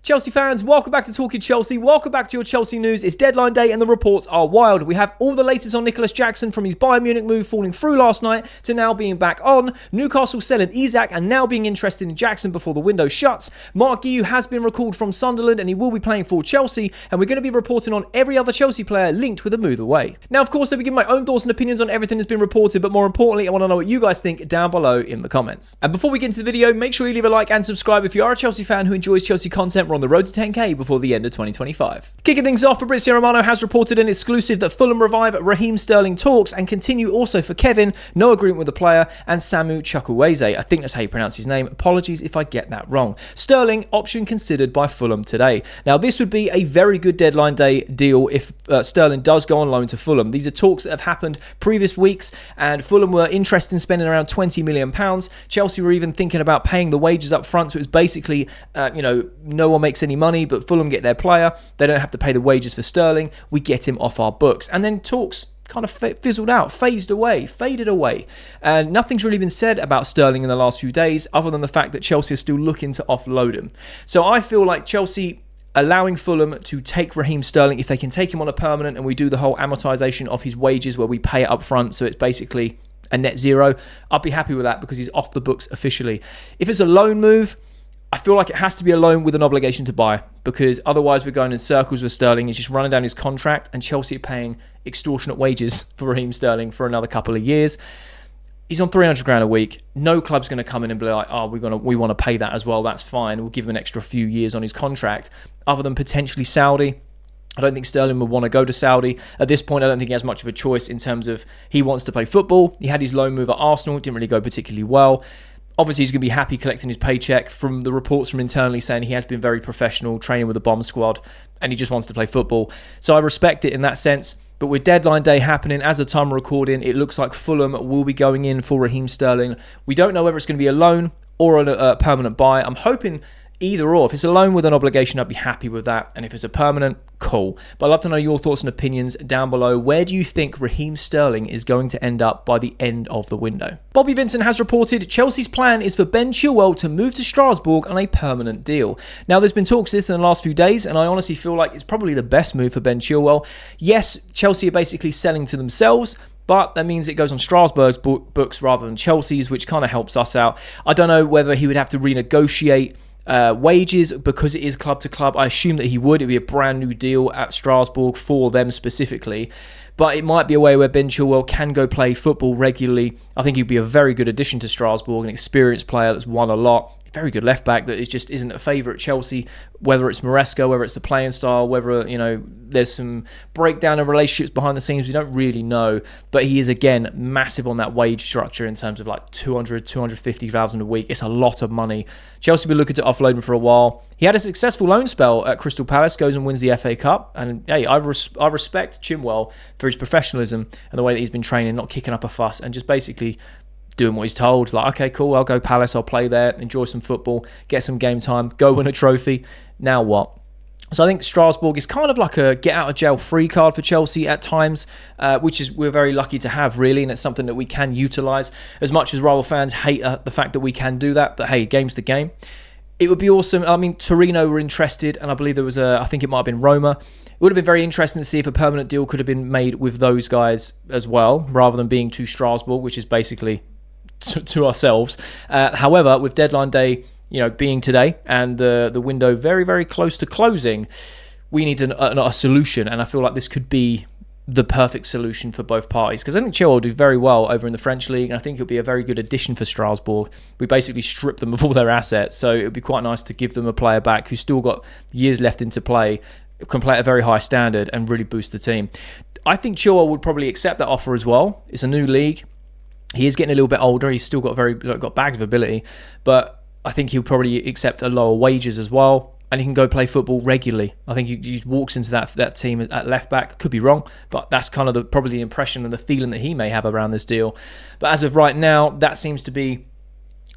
Chelsea fans, welcome back to Talking Chelsea. Welcome back to your Chelsea news. It's deadline day and the reports are wild. We have all the latest on Nicolas Jackson, from his Bayern Munich move falling through last night to now being back on. Newcastle selling Isak and now being interested in Jackson before the window shuts. Marc Guiu has been recalled from Sunderland and he will be playing for Chelsea. And we're going to be reporting on every other Chelsea player linked with a move away. Now, of course, I'll be giving my own thoughts and opinions on everything that's been reported. But more importantly, I want to know what you guys think down below in the comments. And before we get into the video, make sure you leave a like and subscribe if you are a Chelsea fan who enjoys Chelsea content. We're on the road to 10k before the end of 2025. Kicking things off, Fabrizio Romano has reported an exclusive that Fulham revive Raheem Sterling talks and continue also for Kevin, no agreement with the player, and Samu Chukwueze. I think that's how you pronounce his name. Apologies if I get that wrong. Sterling, option considered by Fulham today. Now, this would be a very good deadline day deal if Sterling does go on loan to Fulham. These are talks that have happened previous weeks, and Fulham were interested in spending around £20 million. Chelsea were even thinking about paying the wages up front, so it was basically, no one makes any money, but Fulham get their player. They don't have to pay the wages for Sterling. We get him off our books. And then talks kind of fizzled out, faded away. And nothing's really been said about Sterling in the last few days, other than the fact that Chelsea is still looking to offload him. So I feel like Chelsea allowing Fulham to take Raheem Sterling, if they can take him on a permanent and we do the whole amortization of his wages where we pay it up front, so it's basically a net zero, I'll be happy with that because he's off the books officially. If it's a loan move, I feel like it has to be a loan with an obligation to buy, because otherwise we're going in circles with Sterling. He's just running down his contract and Chelsea are paying extortionate wages for Raheem Sterling for another couple of years. He's on 300 grand a week. No club's going to come in and be like, oh, we want to pay that as well. That's fine. We'll give him an extra few years on his contract, other than potentially Saudi. I don't think Sterling would want to go to Saudi. At this point, I don't think he has much of a choice in terms of he wants to play football. He had his loan move at Arsenal. It didn't really go particularly well. Obviously, he's going to be happy collecting his paycheck. From the reports from internally saying he has been very professional, training with the bomb squad, and he just wants to play football. So I respect it in that sense. But with deadline day happening, as of time of recording, it looks like Fulham will be going in for Raheem Sterling. We don't know whether it's going to be a loan or a permanent buy. I'm hoping either or. If it's a loan with an obligation, I'd be happy with that. And if it's a permanent, cool. But I'd love to know your thoughts and opinions down below. Where do you think Raheem Sterling is going to end up by the end of the window? Bobby Vincent has reported Chelsea's plan is for Ben Chilwell to move to Strasbourg on a permanent deal. Now, there's been talks of this in the last few days, and I honestly feel like it's probably the best move for Ben Chilwell. Yes, Chelsea are basically selling to themselves, but that means it goes on Strasbourg's books rather than Chelsea's, which kind of helps us out. I don't know whether he would have to renegotiate wages because it is club to club. I assume that he would. It'd be a brand new deal at Strasbourg for them specifically, but it might be a way where Ben Chilwell can go play football regularly. I think he'd be a very good addition to Strasbourg, an experienced player that's won a lot. Very good left back that just isn't a favourite at Chelsea, whether it's Maresca, whether it's the playing style, whether there's some breakdown of relationships behind the scenes, we don't really know. But he is, again, massive on that wage structure in terms of like 250,000 a week. It's a lot of money. Chelsea will be looking to offload him for a while. He had a successful loan spell at Crystal Palace, goes and wins the FA Cup. And hey, I respect Chilwell for his professionalism and the way that he's been training, not kicking up a fuss and just basically doing what he's told. Like, okay, cool, I'll go Palace, I'll play there, enjoy some football, get some game time, go win a trophy. Now what? So I think Strasbourg is kind of like a get-out-of-jail-free card for Chelsea at times, which we're very lucky to have, really, and it's something that we can utilise. As much as rival fans hate the fact that we can do that, but hey, game's the game. It would be awesome. I mean, Torino were interested, and I believe there was I think it might have been Roma. It would have been very interesting to see if a permanent deal could have been made with those guys as well, rather than being to Strasbourg, which is basically to ourselves. However, with deadline day being today and the window very, very close to closing, we need a solution, and I feel like this could be the perfect solution for both parties, because I think Chilwell will do very well over in the French league, and I think it'll be a very good addition for Strasbourg. We basically strip them of all their assets, so it would be quite nice to give them a player back who's still got years left into play, can play at a very high standard and really boost the team. I think Chilwell would probably accept that offer as well. It's a new league. He is getting a little bit older. He's still got bags of ability, but I think he'll probably accept a lower wages as well, and he can go play football regularly. I think he walks into that team at left back. Could be wrong, but that's kind of probably the impression and the feeling that he may have around this deal. But as of right now, that seems to be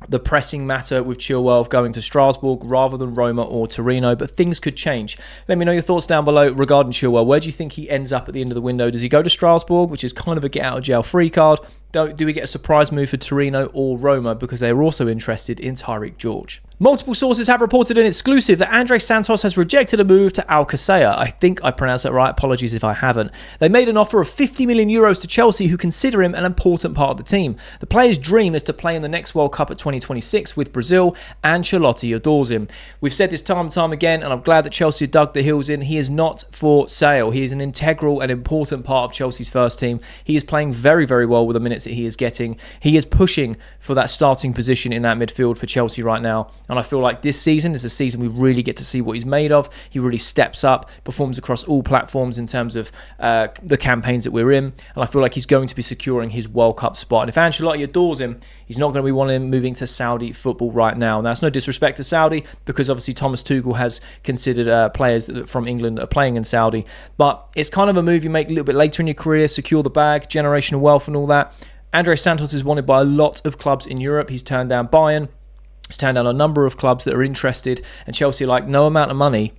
the pressing matter with Chilwell of going to Strasbourg rather than Roma or Torino, but things could change. Let me know your thoughts down below regarding Chilwell. Where do you think he ends up at the end of the window? Does he go to Strasbourg, which is kind of a get-out-of-jail-free card, Do we get a surprise move for Torino or Roma because they're also interested in Tyrique George? Multiple sources have reported an exclusive that Andrey Santos has rejected a move to Alcocer. I think I pronounced that right. Apologies if I haven't. They made an offer of 50 million euros to Chelsea, who consider him an important part of the team. The player's dream is to play in the next World Cup at 2026 with Brazil, and Ancelotti adores him. We've said this time and time again, and I'm glad that Chelsea dug the heels in. He is not for sale. He is an integral and important part of Chelsea's first team. He is playing very, very well with the minutes that he is getting. He is pushing for that starting position in that midfield for Chelsea right now. And I feel like this season is the season we really get to see what he's made of. He really steps up, performs across all platforms in terms of the campaigns that we're in. And I feel like he's going to be securing his World Cup spot. And if Ancelotti adores him, he's not going to be wanting him moving to Saudi football right now. And that's no disrespect to Saudi, because obviously Thomas Tuchel has considered players from England that are playing in Saudi. But it's kind of a move you make a little bit later in your career, secure the bag, generational wealth and all that. Andrey Santos is wanted by a lot of clubs in Europe. He's turned down Bayern. He's turned down a number of clubs that are interested, and Chelsea are like, no amount of money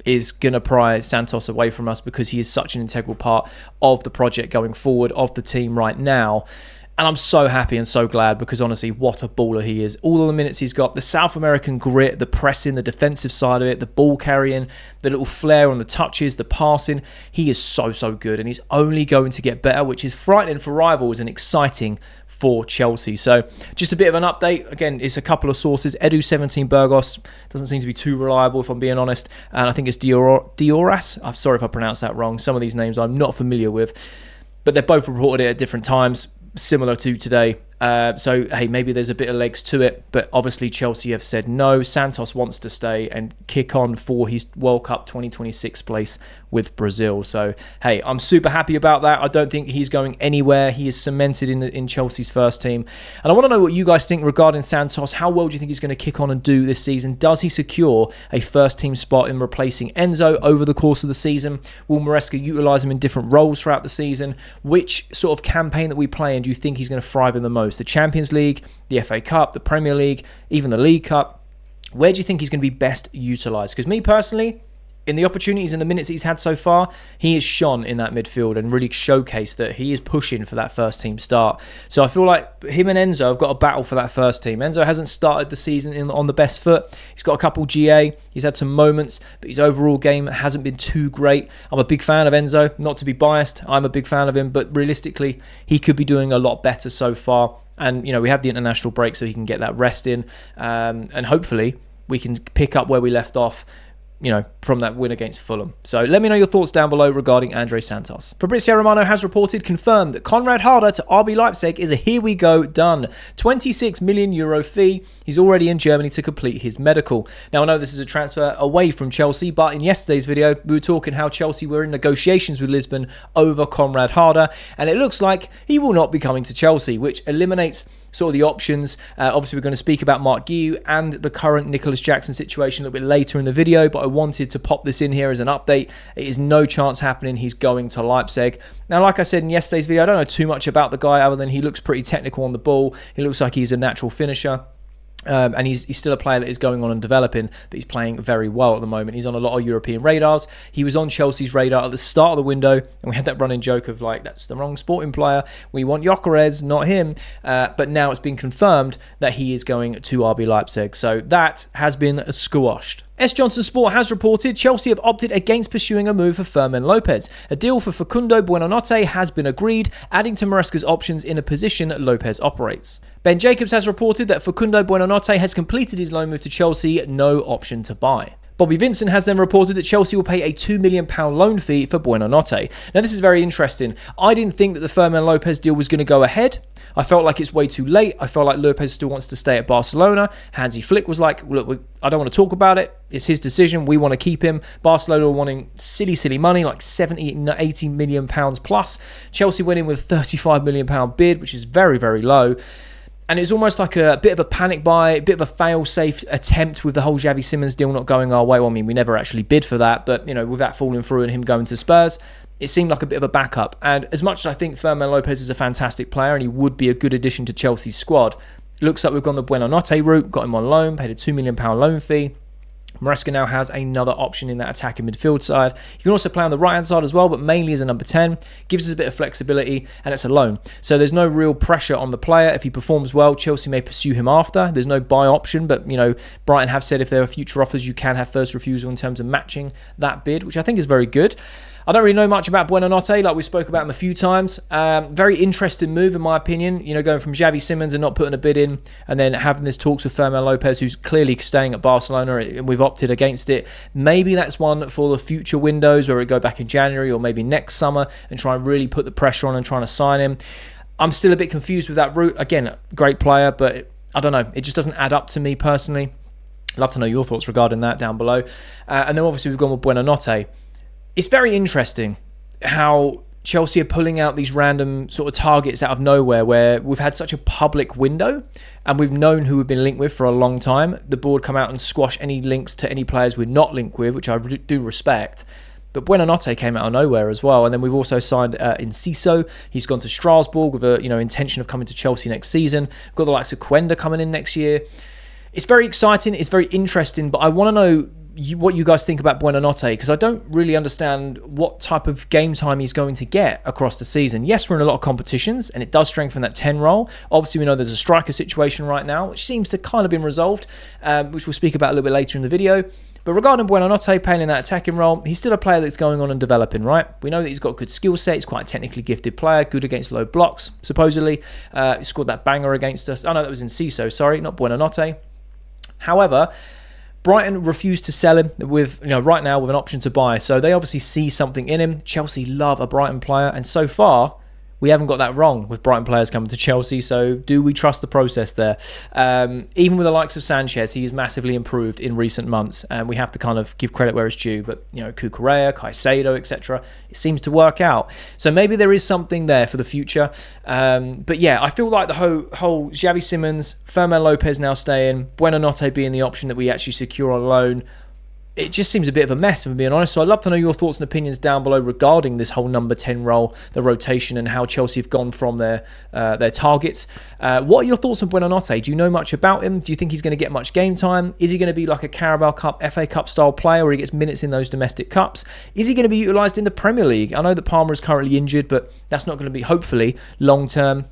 is going to pry Santos away from us because he is such an integral part of the project going forward, of the team right now. And I'm so happy and so glad, because honestly, what a baller he is. All of the minutes he's got, the South American grit, the pressing, the defensive side of it, the ball carrying, the little flair on the touches, the passing. He is so, so good, and he's only going to get better, which is frightening for rivals and exciting for Chelsea. So just a bit of an update. Again, it's a couple of sources. Edu17 Burgos doesn't seem to be too reliable, if I'm being honest. And I think it's Dioras. I'm sorry if I pronounced that wrong. Some of these names I'm not familiar with. But they've both reported it at different times, similar to today. So, hey, maybe there's a bit of legs to it, but obviously Chelsea have said no. Santos wants to stay and kick on for his World Cup 2026 place with Brazil. So, hey, I'm super happy about that. I don't think he's going anywhere. He is cemented in Chelsea's first team. And I want to know what you guys think regarding Santos. How well do you think he's going to kick on and do this season? Does he secure a first team spot in replacing Enzo over the course of the season? Will Maresca utilise him in different roles throughout the season? Which sort of campaign that we play in do you think he's going to thrive in the most? The Champions League, the FA Cup, the Premier League, even the League Cup? Where do you think he's going to be best utilised? Because me personally, in the opportunities and the minutes he's had so far, he has shone in that midfield and really showcased that he is pushing for that first team start. So I feel like him and Enzo have got a battle for that first team. Enzo hasn't started the season on the best foot. He's got a couple GA. He's had some moments, but his overall game hasn't been too great. I'm a big fan of Enzo. Not to be biased, I'm a big fan of him, but realistically, he could be doing a lot better so far. And, we have the international break so he can get that rest in. And hopefully we can pick up where we left off, from that win against Fulham. So let me know your thoughts down below regarding Andrey Santos. Fabrizio Romano has confirmed that Conrad Harder to RB Leipzig is a here we go done. 26 million euro fee. He's already in Germany to complete his medical. Now, I know this is a transfer away from Chelsea, but in yesterday's video, we were talking how Chelsea were in negotiations with Lisbon over Conrad Harder, and it looks like he will not be coming to Chelsea, which eliminates sort of the options. Obviously, we're going to speak about Marc Guiu and the current Nicolas Jackson situation a little bit later in the video, but I wanted to pop this in here as an update. It is no chance happening. He's going to Leipzig. Now, like I said in yesterday's video, I don't know too much about the guy other than he looks pretty technical on the ball. He looks like he's a natural finisher. And he's still a player that is going on and developing, but he's playing very well at the moment. He's on a lot of European radars. He was on Chelsea's radar at the start of the window, and we had that running joke of like, that's the wrong sporting player. We want Gyökeres, not him. But now it's been confirmed that he is going to RB Leipzig. So that has been squashed. S. Johnson Sport has reported Chelsea have opted against pursuing a move for Fermin Lopez. A deal for Facundo Buonanotte has been agreed, adding to Maresca's options in a position Lopez operates. Ben Jacobs has reported that Facundo Buonanotte has completed his loan move to Chelsea, no option to buy. Bobby Vincent has then reported that Chelsea will pay a £2 million loan fee for Buonanotte. Now, this is very interesting. I didn't think that the Fermin Lopez deal was going to go ahead. I felt like it's way too late. I felt like Lopez still wants to stay at Barcelona. Hansi Flick was like, look, I don't want to talk about it. It's his decision. We want to keep him. Barcelona were wanting silly money, like 70, 80 million pounds plus. Chelsea went in with a £35 million bid, which is very, very low. And it's almost like a bit of a panic buy, a bit of a fail-safe attempt with the whole Xavi Simons deal not going our way. Well, I mean, we never actually bid for that, but, with that falling through and him going to Spurs, it seemed like a bit of a backup. And as much as I think Fermin Lopez is a fantastic player and he would be a good addition to Chelsea's squad, it looks like we've gone the Buonanotte route, got him on loan, paid a £2 million loan fee. Maresca now has another option in that attacking midfield side. He can also play on the right-hand side as well, but mainly as a number 10. Gives us a bit of flexibility, and it's a loan. So there's no real pressure on the player. If he performs well, Chelsea may pursue him after. There's no buy option, but, Brighton have said if there are future offers, you can have first refusal in terms of matching that bid, which I think is very good. I don't really know much about Buonanotte, like we spoke about him a few times. Very interesting move, in my opinion. Going from Xavi Simons and not putting a bid in, and then having this talks with Fermin Lopez, who's clearly staying at Barcelona, and we've opted against it. Maybe that's one for the future windows, where we go back in January or maybe next summer and try and really put the pressure on and trying to sign him. I'm still a bit confused with that route. Again, great player, but I don't know. It just doesn't add up to me personally. I'd love to know your thoughts regarding that down below. And then obviously we've gone with Buonanotte. It's very interesting how Chelsea are pulling out these random sort of targets out of nowhere, where we've had such a public window and we've known who we've been linked with for a long time. The board come out and squash any links to any players we're not linked with, which I do respect. But Buonanotte came out of nowhere as well. And then we've also signed Enciso. He's gone to Strasbourg with a intention of coming to Chelsea next season. We've got the likes of Quenda coming in next year. It's very exciting. It's very interesting. But I want to know what you guys think about Buonanotte, because I don't really understand what type of game time he's going to get across the season. Yes, we're in a lot of competitions, and it does strengthen that 10 role. Obviously, we know there's a striker situation right now, which seems to kind of been resolved, which we'll speak about a little bit later in the video. But regarding Buonanotte playing in that attacking role, he's still a player that's going on and developing, right? We know that he's got a good skill set. He's quite a technically gifted player, good against low blocks, supposedly. He scored that banger against us. Oh, no, that was Enciso, sorry, not Buonanotte. However, Brighton refused to sell him with, right now with an option to buy. So they obviously see something in him. Chelsea love a Brighton player. And so far, we haven't got that wrong with Brighton players coming to Chelsea. So do we trust the process there? Even with the likes of Sanchez, he has massively improved in recent months. And we have to kind of give credit where it's due. But, Cucurella, Caicedo, etc., it seems to work out. So maybe there is something there for the future. But yeah, I feel like the whole Xavi Simons, Fermin Lopez now staying, Buonanotte being the option that we actually secure on loan, it just seems a bit of a mess, if I'm being honest. So I'd love to know your thoughts and opinions down below regarding this whole number 10 role, the rotation, and how Chelsea have gone from their targets. What are your thoughts on Buonanotte? Do you know much about him? Do you think he's going to get much game time? Is he going to be like a Carabao Cup, FA Cup style player where he gets minutes in those domestic cups? Is he going to be utilised in the Premier League? I know that Palmer is currently injured, but that's not going to be, hopefully, long term.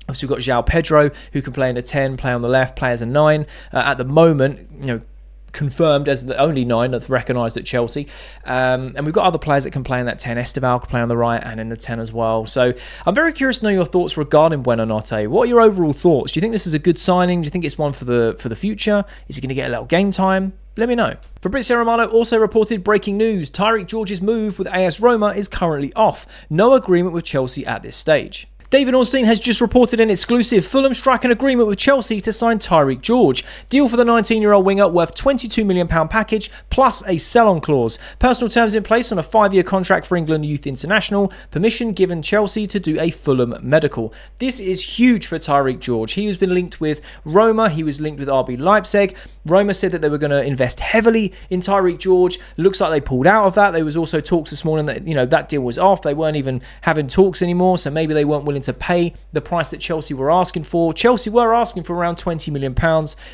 Obviously, we've got João Pedro, who can play in a 10, play on the left, play as a 9. At the moment, confirmed as the only 9 that's recognised at Chelsea. And we've got other players that can play in that 10. Esteval can play on the right and in the 10 as well. So I'm very curious to know your thoughts regarding Buonanotte. What are your overall thoughts? Do you think this is a good signing? Do you think it's one for the future? Is he going to get a little game time? Let me know. Fabrizio Romano also reported breaking news. Tyrique George's move with AS Roma is currently off. No agreement with Chelsea at this stage. David Ornstein has just reported an exclusive. Fulham strike an agreement with Chelsea to sign Tyrique George. Deal for the 19-year-old winger worth £22 million package plus a sell-on clause. Personal terms in place on a 5-year contract for England Youth International. Permission given Chelsea to do a Fulham medical. This is huge for Tyrique George. He has been linked with Roma. He was linked with RB Leipzig. Roma said that they were going to invest heavily in Tyrique George. Looks like they pulled out of that. There was also talks this morning that that deal was off. They weren't even having talks anymore, so maybe they weren't willing to pay the price that Chelsea were asking for. Chelsea were asking for around £20 million,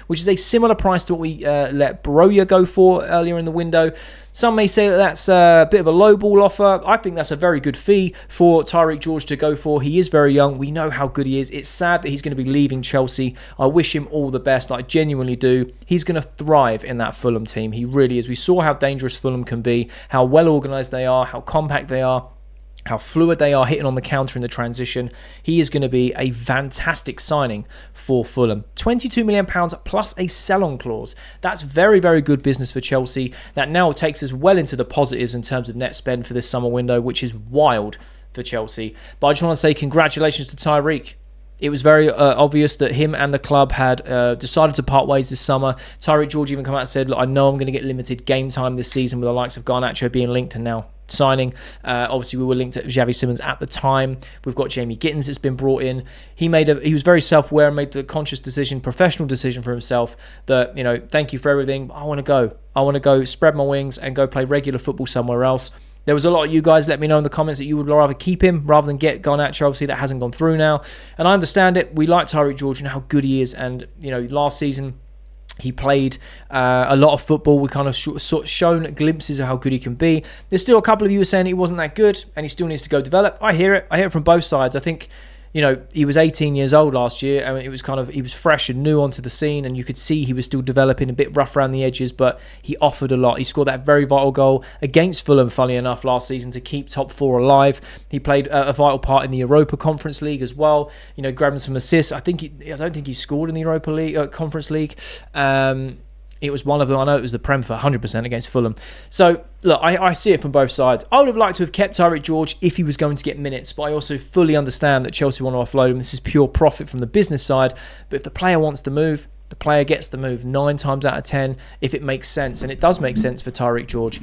which is a similar price to what we let Broja go for earlier in the window. Some may say that that's a bit of a lowball offer. I think that's a very good fee for Tyrique George to go for. He is very young. We know how good he is. It's sad that he's going to be leaving Chelsea. I wish him all the best. I genuinely do. He's going to thrive in that Fulham team. He really is. We saw how dangerous Fulham can be, how well organised they are, how compact they are, how fluid they are hitting on the counter in the transition. He is going to be a fantastic signing for Fulham. £22 million plus a sell-on clause. That's very, very good business for Chelsea. That now takes us well into the positives in terms of net spend for this summer window, which is wild for Chelsea. But I just want to say congratulations to Tyrique. It was very obvious that him and the club had decided to part ways this summer. Tyrique George even come out and said, look, I know I'm going to get limited game time this season with the likes of Garnacho being linked and now signing. Obviously, we were linked to Xavi Simons at the time. We've got Jamie Gittins that's been brought in. He was very self-aware and made the conscious decision, professional decision for himself that, thank you for everything. I want to go. I want to go spread my wings and go play regular football somewhere else. There was a lot of you guys let me know in the comments that you would rather keep him rather than get Garnacho. Obviously, that hasn't gone through now. And I understand it. We like Tyrique George and how good he is. And, last season, He played a lot of football. We kind of sort of shown glimpses of how good he can be. There's still a couple of you who are saying he wasn't that good and he still needs to go develop. I hear it. I hear it from both sides. I think, you know, he was 18 years old last year. I mean, he was fresh and new onto the scene, and you could see he was still developing, a bit rough around the edges, but he offered a lot. He scored that very vital goal against Fulham, funnily enough, last season to keep top four alive. He played a vital part in the Europa Conference League as well, you know, grabbing some assists. I don't think he scored in the Europa League, Conference League. It was one of them. I know it was the Prem for 100% against Fulham. So, look, I see it from both sides. I would have liked to have kept Tyrique George if he was going to get minutes, but I also fully understand that Chelsea want to offload him. This is pure profit from the business side. But if the player wants to move, the player gets to move 9 times out of 10 if it makes sense. And it does make sense for Tyrique George.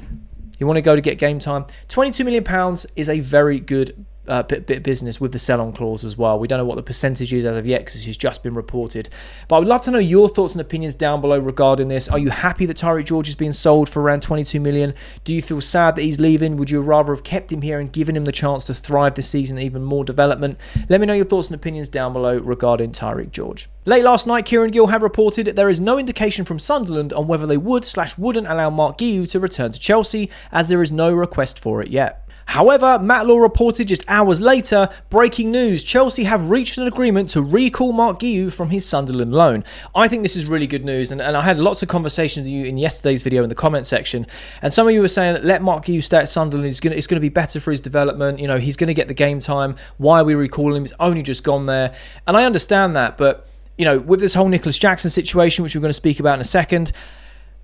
You want to go to get game time? £22 million is a very good bit of business with the sell-on clause as well. We don't know what the percentage is as of yet because it's just been reported. But I would love to know your thoughts and opinions down below regarding this. Are you happy that Tyrique George is being sold for around 22 million? Do you feel sad that he's leaving? Would you rather have kept him here and given him the chance to thrive this season, even more development? Let me know your thoughts and opinions down below regarding Tyrique George. Late last night, Kieran Gill had reported that there is no indication from Sunderland on whether they would/wouldn't allow Marc Guiu to return to Chelsea, as there is no request for it yet. However, Matt Law reported just hours later, breaking news, Chelsea have reached an agreement to recall Marc Guiu from his Sunderland loan. I think this is really good news, and I had lots of conversations with you in yesterday's video in the comment section, and some of you were saying, let Marc Guiu stay at Sunderland, it's going to be better for his development, you know, he's going to get the game time, why are we recalling him, he's only just gone there, and I understand that, but, you know, with this whole Nicolas Jackson situation, which we're going to speak about in a second,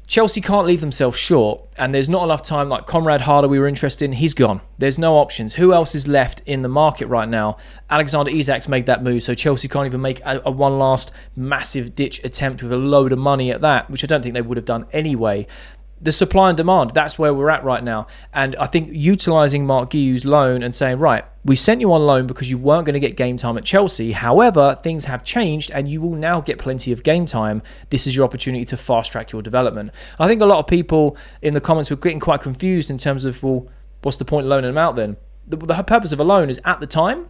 Chelsea can't leave themselves short, and there's not enough time. Like Conrad Harder, we were interested in, he's gone. There's no options. Who else is left in the market right now? Alexander Isak's made that move, so Chelsea can't even make a one last massive ditch attempt with a load of money at that, which I don't think they would have done anyway. The supply and demand, that's where we're at right now. And I think utilising Marc Guiu's loan and saying, right, we sent you on loan because you weren't going to get game time at Chelsea. However, things have changed and you will now get plenty of game time. This is your opportunity to fast track your development. I think a lot of people in the comments were getting quite confused in terms of, well, what's the point of loaning him out then? The purpose of a loan is, at the time,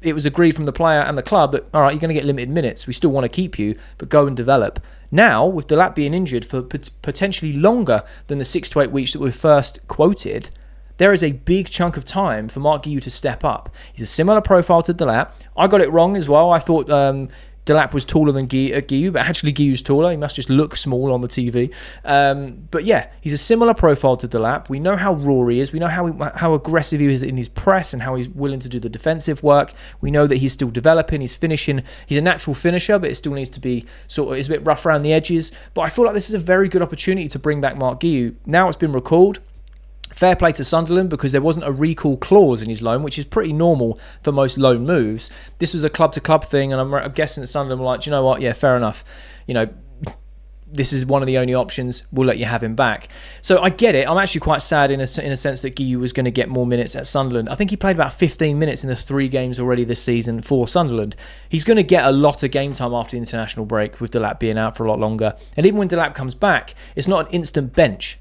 it was agreed from the player and the club that, all right, you're going to get limited minutes. We still want to keep you, but go and develop. Now, with Delap being injured for potentially longer than the 6 to 8 weeks that we first quoted, there is a big chunk of time for Marc Guiu to step up. He's a similar profile to Delap. I got it wrong as well. I thought Delap was taller than Guiu, but actually Guiu's taller. He must just look small on the TV. But yeah, he's a similar profile to Delap. We know how raw he is. We know how aggressive he is in his press and how he's willing to do the defensive work. We know that he's still developing. He's finishing. He's a natural finisher, but it still needs to be it's a bit rough around the edges. But I feel like this is a very good opportunity to bring back Marc Guiu. Now it's been recalled. Fair play to Sunderland because there wasn't a recall clause in his loan, which is pretty normal for most loan moves. This was a club-to-club thing, and I'm guessing that Sunderland were like, do you know what? Yeah, fair enough. You know, this is one of the only options. We'll let you have him back. So I get it. I'm actually quite sad in a sense that Guiu was going to get more minutes at Sunderland. I think he played about 15 minutes in the 3 games already this season for Sunderland. He's going to get a lot of game time after the international break with Delap being out for a lot longer. And even when Delap comes back, it's not an instant bench,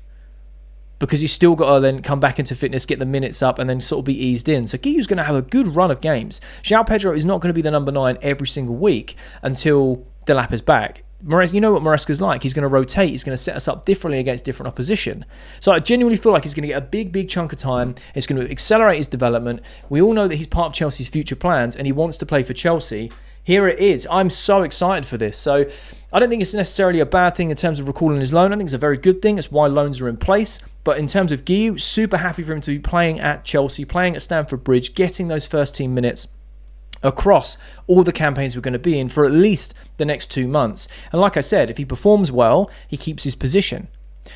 because he's still got to then come back into fitness, get the minutes up, and then sort of be eased in. So Guiu's going to have a good run of games. João Pedro is not going to be the number 9 every single week until Delap is back. You know what Maresca's like. He's going to rotate. He's going to set us up differently against different opposition. So I genuinely feel like he's going to get a big chunk of time. It's going to accelerate his development. We all know that he's part of Chelsea's future plans, and he wants to play for Chelsea. Here it is. I'm so excited for this. So I don't think it's necessarily a bad thing in terms of recalling his loan. I think it's a very good thing. It's why loans are in place. But in terms of Guiu, super happy for him to be playing at Chelsea, playing at Stamford Bridge, getting those first team minutes across all the campaigns we're going to be in for at least the next 2 months. And like I said, if he performs well, he keeps his position.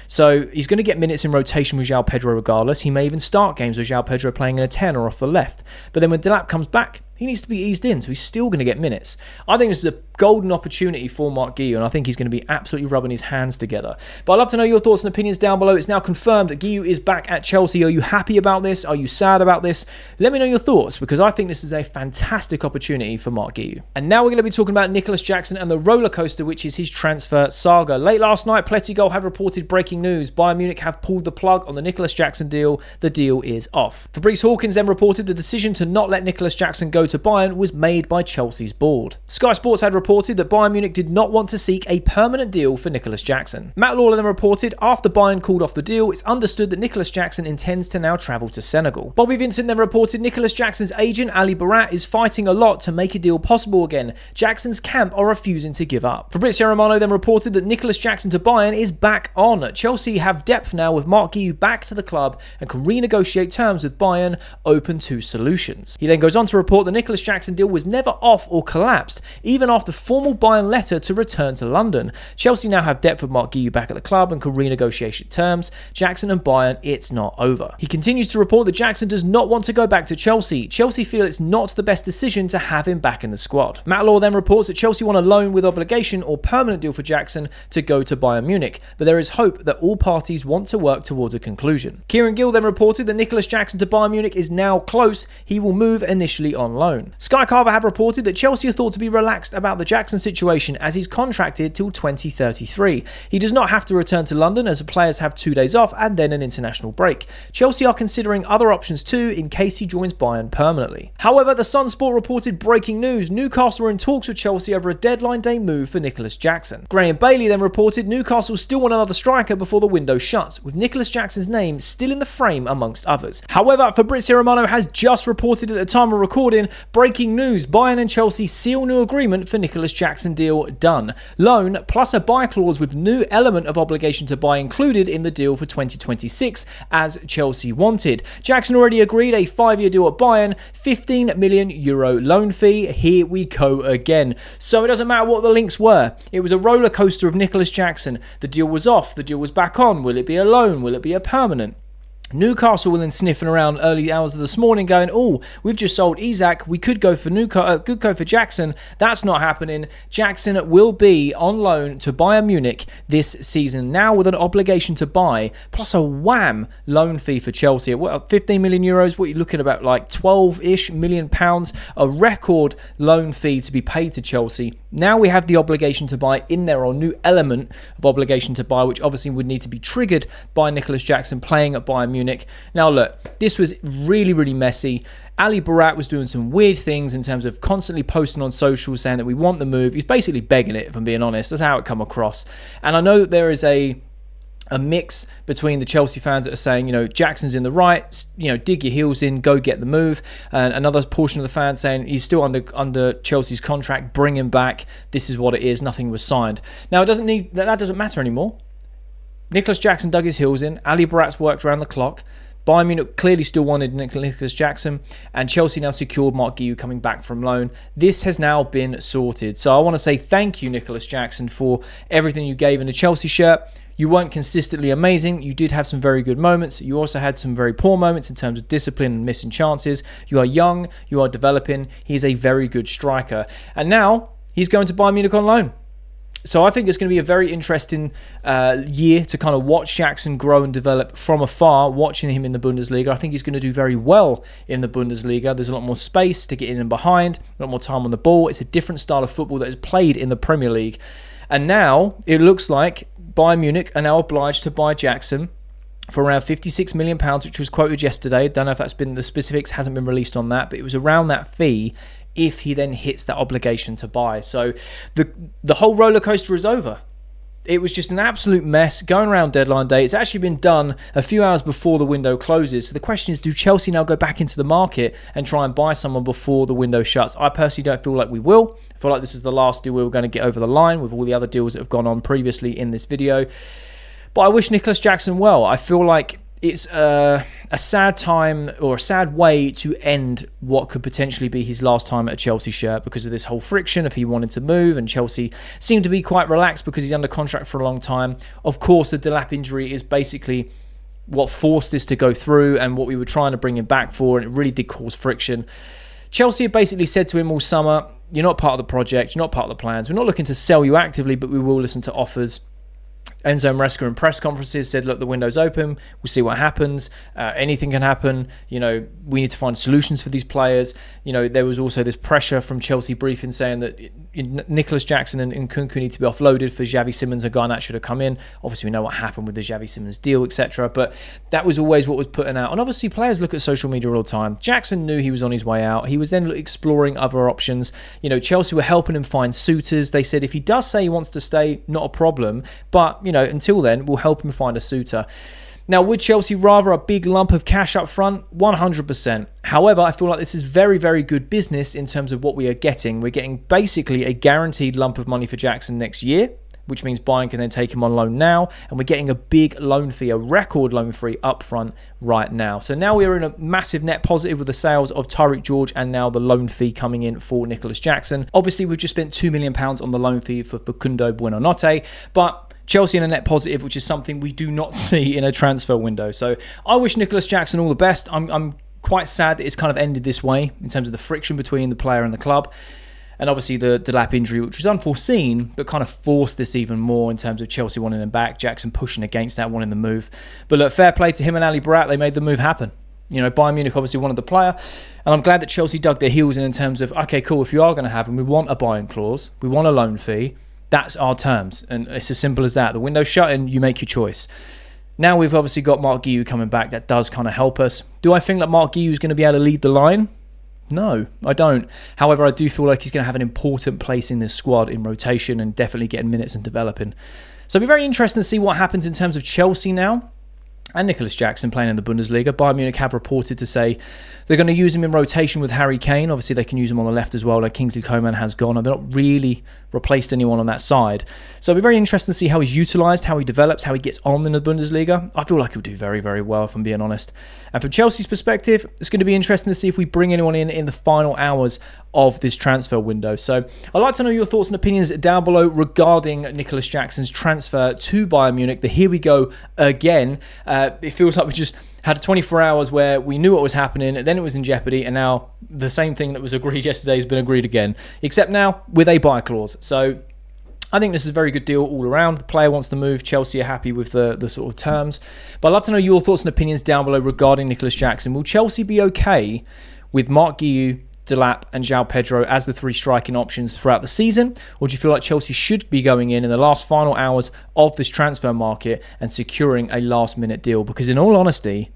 So he's going to get minutes in rotation with João Pedro regardless. He may even start games with João Pedro playing in a 10 or off the left. But then when Delap comes back, he needs to be eased in, so he's still going to get minutes. I think this is a golden opportunity for Marc Guiu, and I think he's going to be absolutely rubbing his hands together. But I'd love to know your thoughts and opinions down below. It's now confirmed that Guiu is back at Chelsea. Are you happy about this? Are you sad about this? Let me know your thoughts, because I think this is a fantastic opportunity for Marc Guiu. And now we're going to be talking about Nicolas Jackson and the roller coaster, which is his transfer saga. Late last night, Plettigol had reported breaking news. Bayern Munich have pulled the plug on the Nicolas Jackson deal. The deal is off. Fabrice Hawkins then reported the decision to not let Nicolas Jackson go to Bayern was made by Chelsea's board. Sky Sports had reported that Bayern Munich did not want to seek a permanent deal for Nicolas Jackson. Matt Lawler then reported, after Bayern called off the deal, it's understood that Nicolas Jackson intends to now travel to Senegal. Bobby Vincent then reported Nicolas Jackson's agent, Ali Barat, is fighting a lot to make a deal possible again. Jackson's camp are refusing to give up. Fabrizio Romano then reported that Nicolas Jackson to Bayern is back on. Chelsea have depth now with Marc Guiu back to the club and can renegotiate terms with Bayern, open to solutions. He then goes on to report the Nicolas Jackson deal was never off or collapsed, even after formal Bayern letter to return to London. Chelsea now have depth with Marc Guiu back at the club and can renegotiate terms. Jackson and Bayern, it's not over. He continues to report that Jackson does not want to go back to Chelsea. Chelsea feel it's not the best decision to have him back in the squad. Matt Law then reports that Chelsea want a loan with obligation or permanent deal for Jackson to go to Bayern Munich, but there is hope that all parties want to work towards a conclusion. Kieran Gill then reported that Nicolas Jackson to Bayern Munich is now close. He will move initially on loan. Sky Carver have reported that Chelsea are thought to be relaxed about the Jackson situation as he's contracted till 2033. He does not have to return to London as the players have 2 days off and then an international break. Chelsea are considering other options too in case he joins Bayern permanently. However, the Sun Sport reported breaking news. Newcastle are in talks with Chelsea over a deadline day move for Nicolas Jackson. Graham Bailey then reported Newcastle still want another striker before the window shuts, with Nicolas Jackson's name still in the frame amongst others. However, Fabrizio Romano has just reported at the time of recording, breaking news, Bayern and Chelsea seal new agreement for Nicolas Jackson deal done. Loan plus a buy clause with new element of obligation to buy included in the deal for 2026 as Chelsea wanted. Jackson already agreed a 5-year deal at Bayern, €15 million loan fee. Here we go again. So it doesn't matter what the links were. It was a roller coaster of Nicolas Jackson. The deal was off, the deal was back on. Will it be a loan? Will it be a permanent? Newcastle were then sniffing around early hours of this morning going, oh, we've just sold Isak, we could go for could go for Jackson. That's not happening. Jackson will be on loan to Bayern Munich this season, now with an obligation to buy, plus a wham loan fee for Chelsea. What, €15 million? What are you looking at, about like 12-ish million pounds? A record loan fee to be paid to Chelsea. Now we have the obligation to buy in there, or new element of obligation to buy, which obviously would need to be triggered by Nicolas Jackson playing at Bayern Munich. Now look, this was really, really messy. Ali Barat was doing some weird things in terms of constantly posting on social saying that we want the move. He's basically begging it, if I'm being honest. That's how it come across. And I know that there is a mix between the Chelsea fans that are saying, Jackson's in the right, dig your heels in, go get the move. And another portion of the fans saying he's still under Chelsea's contract, bring him back. This is what it is. Nothing was signed. Now that doesn't matter anymore. Nicolas Jackson dug his heels in. Ali Barat's worked around the clock. Bayern Munich clearly still wanted Nicolas Jackson, and Chelsea now secured Marc Guiu coming back from loan. This has now been sorted. So I want to say thank you, Nicolas Jackson, for everything you gave in the Chelsea shirt. You weren't consistently amazing. You did have some very good moments. You also had some very poor moments in terms of discipline and missing chances. You are young. You are developing. He's a very good striker. And now he's going to Bayern Munich on loan. So I think it's going to be a very interesting year to kind of watch Jackson grow and develop from afar, watching him in the Bundesliga. I think he's going to do very well in the Bundesliga. There's a lot more space to get in and behind, a lot more time on the ball. It's a different style of football that is played in the Premier League. And now it looks like Bayern Munich are now obliged to buy Jackson for around £56 million, which was quoted yesterday. Don't know if that's been, the specifics hasn't been released on that, but it was around that fee if he then hits that obligation to buy. So the whole roller coaster is over. It was just an absolute mess going around deadline day. It's actually been done a few hours before the window closes. So the question is, do Chelsea now go back into the market and try and buy someone before the window shuts? I personally don't feel like we will. I feel like this is the last deal we were going to get over the line with all the other deals that have gone on previously in this video. But I wish Nicolas Jackson well. I feel like it's a sad time, or a sad way to end what could potentially be his last time at a Chelsea shirt, because of this whole friction if he wanted to move, and Chelsea seemed to be quite relaxed because he's under contract for a long time. Of course, the Delap injury is basically what forced this to go through and what we were trying to bring him back for, and it really did cause friction. Chelsea had basically said to him all summer, you're not part of the project, you're not part of the plans, we're not looking to sell you actively, but we will listen to offers. Enzo Maresca in press conferences said, look, the window's open. We'll see what happens. Anything can happen. You know, we need to find solutions for these players. You know, there was also this pressure from Chelsea briefing saying that Nicolas Jackson and Nkunku need to be offloaded for Xavi Simons and Garnacho to come in. Obviously, we know what happened with the Xavi Simons deal, etc. But that was always what was put out. And obviously, players look at social media all the time. Jackson knew he was on his way out. He was then exploring other options. You know, Chelsea were helping him find suitors. They said if he does say he wants to stay, not a problem. But, you know, until then, we'll help him find a suitor. Now, would Chelsea rather a big lump of cash up front? 100%. However, I feel like this is very, very good business in terms of what we are getting. We're getting basically a guaranteed lump of money for Jackson next year, which means Bayern can then take him on loan now. And we're getting a big loan fee, a record loan fee up front right now. So now we're in a massive net positive with the sales of Tyrique George and now the loan fee coming in for Nicolas Jackson. Obviously, we've just spent £2 million on the loan fee for Facundo Buonanotte, but Chelsea in a net positive, which is something we do not see in a transfer window. So I wish Nicolas Jackson all the best. I'm quite sad that it's kind of ended this way in terms of the friction between the player and the club. And obviously the Delap injury, which was unforeseen, but kind of forced this even more in terms of Chelsea wanting him back, Jackson pushing against that, wanting the move. But look, fair play to him and Ali Barat. They made the move happen. You know, Bayern Munich obviously wanted the player. And I'm glad that Chelsea dug their heels in terms of, okay, cool, if you are going to have him, we want a buying clause, we want a loan fee. That's our terms, and it's as simple as that. The window's shut and you make your choice. Now we've obviously got Marc Guiu coming back. That does kind of help us. Do I think that Marc Guiu is going to be able to lead the line? No, I don't. However, I do feel like he's going to have an important place in this squad in rotation and definitely getting minutes and developing. So it'll be very interesting to see what happens in terms of Chelsea now. And Nicolas Jackson playing in the Bundesliga. Bayern Munich have reported to say they're going to use him in rotation with Harry Kane. Obviously, they can use him on the left as well. Like Kingsley Coman has gone, and they're not really replaced anyone on that side. So it'll be very interesting to see how he's utilised, how he develops, how he gets on in the Bundesliga. I feel like he'll do very, very well, if I'm being honest. And from Chelsea's perspective, it's going to be interesting to see if we bring anyone in the final hours of this transfer window. So I'd like to know your thoughts and opinions down below regarding Nicolas Jackson's transfer to Bayern Munich. The here we go again. It feels like we just had 24 hours where we knew what was happening, then it was in jeopardy, and now the same thing that was agreed yesterday has been agreed again, except now with a buy clause. So I think this is a very good deal all around. The player wants to move. Chelsea are happy with the sort of terms. But I'd love to know your thoughts and opinions down below regarding Nicolas Jackson. Will Chelsea be okay with Marc Guiu, Delap and João Pedro as the three striking options throughout the season? Or do you feel like Chelsea should be going in the last final hours of this transfer market and securing a last minute deal? Because in all honesty,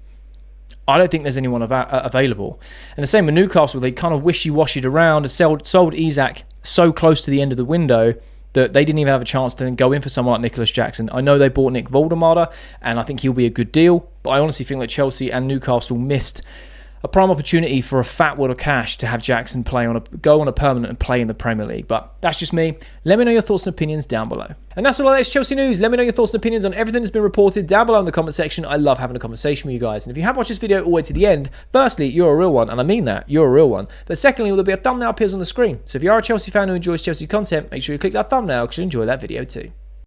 I don't think there's anyone available. And the same with Newcastle. They kind of wishy-washied around and sold Isak so close to the end of the window that they didn't even have a chance to then go in for someone like Nicolas Jackson. I know they bought Nick Voldemade, and I think he'll be a good deal, but I honestly think that Chelsea and Newcastle missed a prime opportunity for a fat wad of cash to have Jackson go on a permanent and play in the Premier League. But that's just me. Let me know your thoughts and opinions down below. And that's all of this Chelsea news. Let me know your thoughts and opinions on everything that's been reported down below in the comment section. I love having a conversation with you guys. And if you have watched this video all the way to the end, firstly, you're a real one, and I mean that, you're a real one. But secondly, there'll be a thumbnail appears on the screen. So if you are a Chelsea fan who enjoys Chelsea content, make sure you click that thumbnail because you'll enjoy that video too.